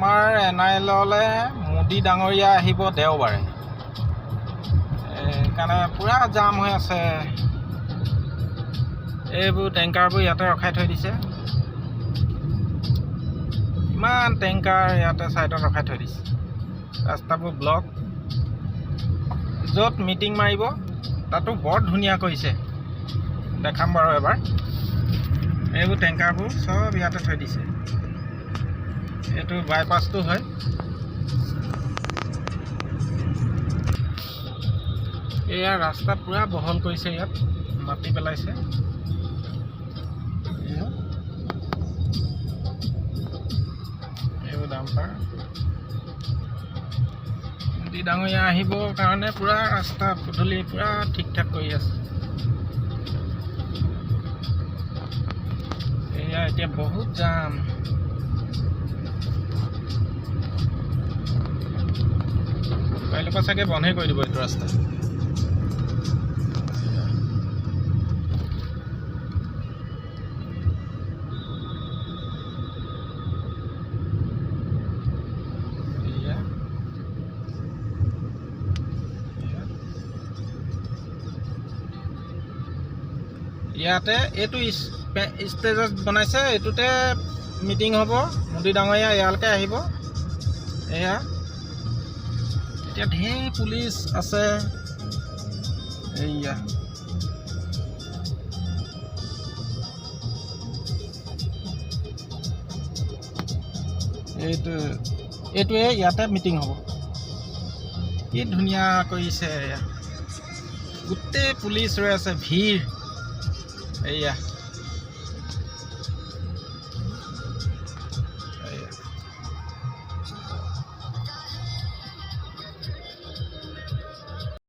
আমাৰ NIL-লৈ মোদী ডাঙৰীয়া আহিব দেওবাৰে। সেইকাৰণে পূৰা জাম হৈ আছে। এইবোৰ টেংকাৰবোৰ ইয়াতে ৰখাই থৈ দিছে। ইমান টেংকাৰ ইয়াতে ছাইডত ৰখাই থৈ দিছে। ৰাস্তাবোৰ ব্লক। য'ত মিটিং মাৰিব তাতো বৰ ধুনীয়া কৰিছে, দেখাম বাৰু এবাৰ। এইবোৰ টেংকাৰবোৰ চব ইয়াতে থৈ দিছে। এইটো বাইপাছটো হয়। এয়া ৰাস্তা পূৰা বহল কৰিছে, ইয়াত মাটি পেলাইছে। এইবোৰ ডাম্পাৰ। মোদী ডাঙৰীয়া আহিবৰ কাৰণে পূৰা ৰাস্তা পদূলি পূৰা ঠিক ঠাক কৰি আছে। এয়া এতিয়া বহুত জাম। কাইলৈৰ পৰা চাগে বন্ধই কৰি দিব এইটো ৰাস্তা। ইয়াতে এইটো ষ্টেজত বনাইছে, এইটোতে মিটিং হ'ব। মোদী ডাঙৰীয়া ইয়ালৈকে আহিব। এয়া এতিয়া ঢেৰ পুলিচ আছে। এইয়া এইটোৱে ইয়াতে মিটিং হ'ব। কি ধুনীয়া কৰিছে। গোটেই পুলিচ ৰৈ আছে, ভিৰ। এইয়া